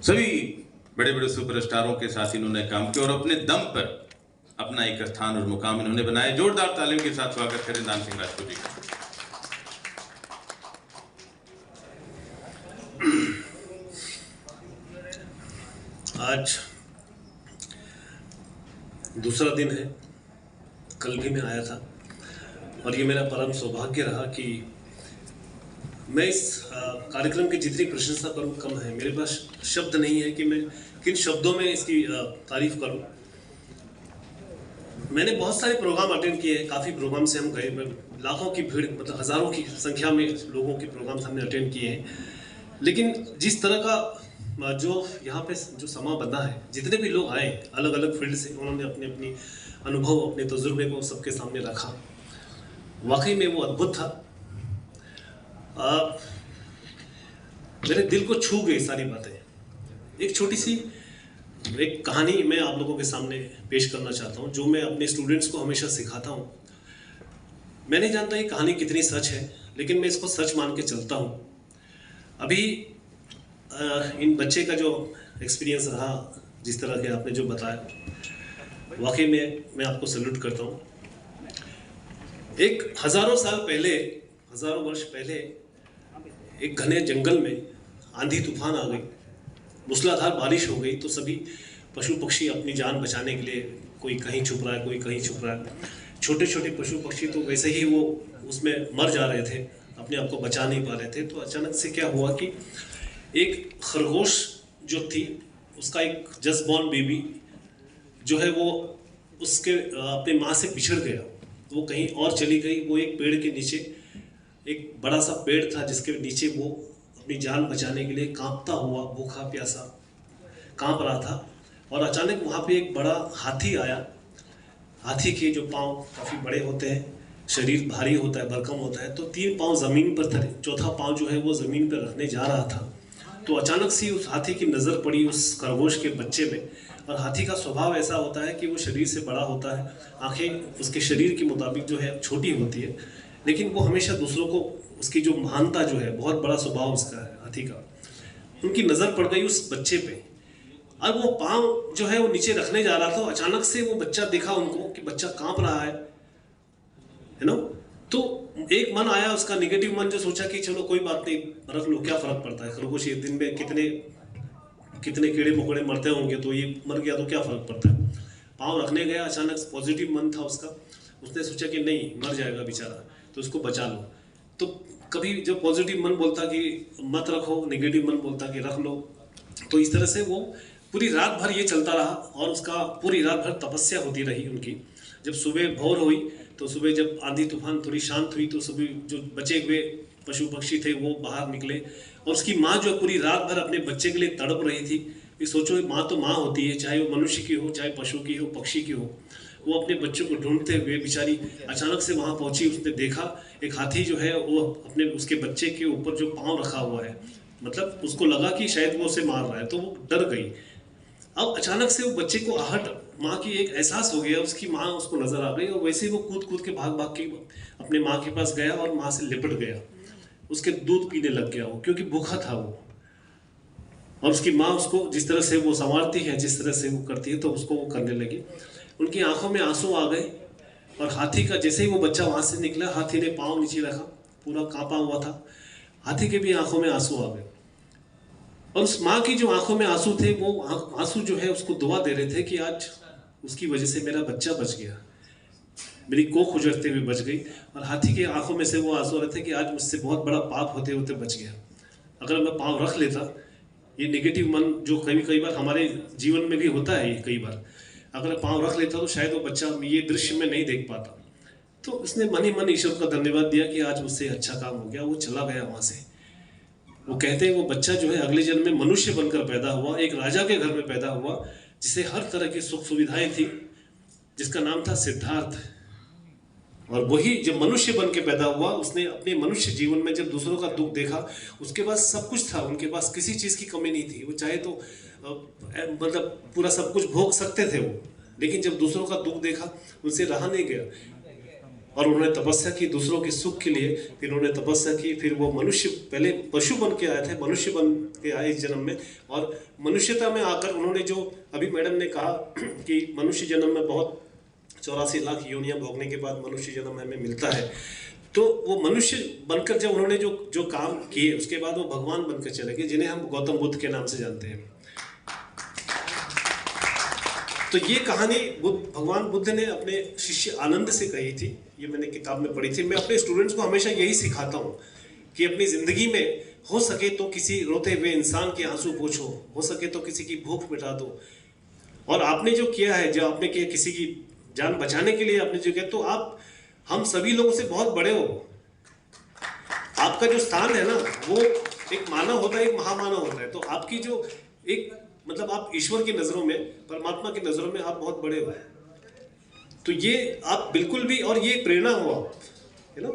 सभी बड़े बड़े सुपरस्टारों के साथ इन्होंने काम किया और अपने दम पर अपना एक स्थान और मुकाम इन्होंने बनाया। जोरदार तालियों के साथ स्वागत करें दान सिंह राजपूत जी का। आज दूसरा दिन है, कल भी मैं आया था और ये मेरा परम सौभाग्य रहा कि मैं इस कार्यक्रम की जितनी प्रशंसा करूं कम है। मेरे पास शब्द नहीं है कि मैं किन शब्दों में इसकी तारीफ करूं। मैंने बहुत सारे प्रोग्राम अटेंड किए हैं, काफ़ी प्रोग्राम से हम गए, लाखों की भीड़ मतलब हज़ारों की संख्या में लोगों के प्रोग्राम्स हमने अटेंड किए हैं। लेकिन जिस तरह का जो यहाँ पे जो समा बंधा है, जितने भी लोग आए अलग अलग फील्ड से, उन्होंने अपने अपनी अनुभव अपने तजुर्बे को सबके सामने रखा। वाकई में वो अद्भुत था। मेरे दिल को छू गई सारी बातें। एक छोटी सी एक कहानी मैं आप लोगों के सामने पेश करना चाहता हूँ, जो मैं अपने स्टूडेंट्स को हमेशा सिखाता हूँ। मैं नहीं जानता ये कहानी कितनी सच है, लेकिन मैं इसको सच मान के चलता हूँ। अभी इन बच्चे का जो एक्सपीरियंस रहा, जिस तरह के आपने जो बताया, वाकई में मैं आपको सैल्यूट करता हूँ। एक हज़ारों साल पहले, हज़ारों वर्ष पहले एक घने जंगल में आंधी तूफान आ गई, मूसलाधार बारिश हो गई, तो सभी पशु पक्षी अपनी जान बचाने के लिए कोई कहीं छुप रहा है, कोई कहीं छुप रहा है। छोटे छोटे पशु पक्षी तो वैसे ही वो उसमें मर जा रहे थे, अपने आप को बचा नहीं पा रहे थे। तो अचानक से क्या हुआ कि एक खरगोश जो थी, उसका एक जस्ट बॉर्न बेबी जो है वो उसके अपने माँ से बिछड़ गया। वो कहीं और चली गई। वो एक पेड़ के नीचे, एक बड़ा सा पेड़ था जिसके नीचे वो अपनी जान बचाने के लिए कांपता हुआ, भूखा प्यासा कांप रहा था। और अचानक वहाँ पे एक बड़ा हाथी आया। हाथी के जो पाँव काफ़ी बड़े होते हैं, शरीर भारी होता है, भरकम होता है, तो 3 पाँव ज़मीन पर थे, चौथा पाँव जो है वो ज़मीन पर रखने जा रहा था। तो अचानक से उस हाथी की नज़र पड़ी उस खरगोश के बच्चे में। और हाथी का स्वभाव ऐसा होता है कि वो शरीर से बड़ा होता है, आँखें उसके शरीर के मुताबिक जो है छोटी होती है, लेकिन वो हमेशा दूसरों को, उसकी जो महानता जो है, बहुत बड़ा स्वभाव उसका है हाथी का। उनकी नज़र पड़ गई उस बच्चे पे। अब वो पाँव जो है वो नीचे रखने जा रहा था, अचानक से वो बच्चा देखा उनको कि बच्चा कांप रहा है ना। तो एक मन आया उसका, निगेटिव मन, जो सोचा कि चलो कोई बात नहीं, रख लो, क्या फ़र्क पड़ता है, खरगोश एक दिन में कितने कितने कीड़े मकोड़े मरते होंगे, तो ये मर गया तो क्या फ़र्क पड़ता है। पाँव रखने गया, अचानक पॉजिटिव मन था उसका, उसने सोचा कि नहीं, मर जाएगा बेचारा, तो उसको बचा लो। तो कभी जो पॉजिटिव मन बोलता कि मत रखो, नेगेटिव मन बोलता कि रख लो। तो इस तरह से वो पूरी रात भर ये चलता रहा और उसका पूरी रात भर तपस्या होती रही उनकी। जब सुबह भोर हुई, तो सुबह जब आंधी तूफान थोड़ी शांत हुई, तो सभी जो बचे हुए पशु पक्षी थे वो बाहर निकले। और उसकी माँ जो पूरी रात भर अपने बच्चे के लिए तड़प रही थी। ये सोचो, माँ तो माँ होती है, चाहे वो मनुष्य की हो, चाहे पशु की हो, पक्षी की हो। वो अपने बच्चों को ढूंढते हुए बेचारी अचानक से वहाँ पहुँची। उसने देखा एक हाथी जो है वो अपने उसके बच्चे के ऊपर जो पाँव रखा हुआ है, मतलब उसको लगा कि शायद वो उसे मार रहा है, तो वो डर गई। अब अचानक से वो बच्चे को आहट, माँ की एक एहसास हो गया, उसकी माँ उसको नज़र आ गई और वैसे ही वो कूद कूद के भाग भाग के अपने माँ के पास गया और माँ से लिपट गया। उसके दूध पीने लग गया वो, क्योंकि भूखा था वो। और उसकी माँ उसको जिस तरह से वो संवारती है, जिस तरह से वो करती है, तो उसको वो करने लगी। उनकी आंखों में आंसू आ गए। और हाथी का जैसे ही वो बच्चा वहाँ से निकला, हाथी ने पाँव नीचे रखा, पूरा कांपा हुआ था, हाथी के भी आंखों में आंसू आ गए। और उस माँ की जो आंखों में आंसू थे, वो आंसू जो है उसको दुआ दे रहे थे कि आज उसकी वजह से मेरा बच्चा बच गया, मेरी कोख उजड़ते हुए बच गई। और हाथी के आंखों में से वो आंसू आ रहे थे कि आज मुझसे बहुत बड़ा पाप होते होते बच गया। अगर मैं पाँव रख लेता, ये नेगेटिव मन जो कई बार हमारे जीवन में भी होता है, ये कई बार अगर पाँव रख लेता तो शायद वो बच्चा ये दृश्य में नहीं देख पाता। तो उसने मन ही मन ईश्वर का धन्यवाद दिया कि आज मुझसे अच्छा काम हो गया। वो चला गया वहाँ से। वो कहते हैं वो बच्चा जो है अगले जन्म में मनुष्य बनकर पैदा हुआ, एक राजा के घर में पैदा हुआ, जिसे हर तरह की सुख सुविधाएं थी, जिसका नाम था सिद्धार्थ। और वही जब मनुष्य बन के पैदा हुआ, उसने अपने मनुष्य जीवन में जब दूसरों का दुख देखा, उसके पास सब कुछ था, उनके पास किसी चीज़ की कमी नहीं थी। वो चाहे तो मतलब पूरा सब कुछ भोग सकते थे वो, लेकिन जब दूसरों का दुख देखा, उनसे रहा नहीं गया। और उन्होंने तपस्या की दूसरों के सुख के लिए, फिर उन्होंने तपस्या की, फिर वो मनुष्य, पहले पशु बन के आए थे, मनुष्य बन के आए इस जन्म में, और मनुष्यता में आकर उन्होंने जो अभी मैडम ने कहा कि मनुष्य जन्म में बहुत 84 लाख योनियां भोगने के बाद मनुष्य जन्म हमें मिलता है, तो वो मनुष्य बनकर जब उन्होंने जो जो काम किए उसके बाद वो भगवान बनकर चले गए, जिन्हें हम गौतम बुद्ध के नाम से जानते हैं। तो ये कहानी भगवान बुद्ध ने अपने शिष्य आनंद से कही थी, ये मैंने किताब में पढ़ी थी। मैं अपने स्टूडेंट्स को हमेशा यही सिखाता हूँ कि अपनी ज़िंदगी में हो सके तो किसी रोते हुए इंसान के आंसू पोंछो, हो सके तो किसी की भूख मिटा दो। और आपने जो किया है, जो आपने किया किसी की जान बचाने के लिए आपने जो किया, तो आप हम सभी लोगों से बहुत बड़े हो। आपका जो स्थान है ना, वो एक मानव होता है, एक महामानव होता है। तो आपकी जो एक मतलब आप ईश्वर की नज़रों में, परमात्मा की नज़रों में आप बहुत बड़े हो। तो ये आप बिल्कुल भी, और ये प्रेरणा हो आप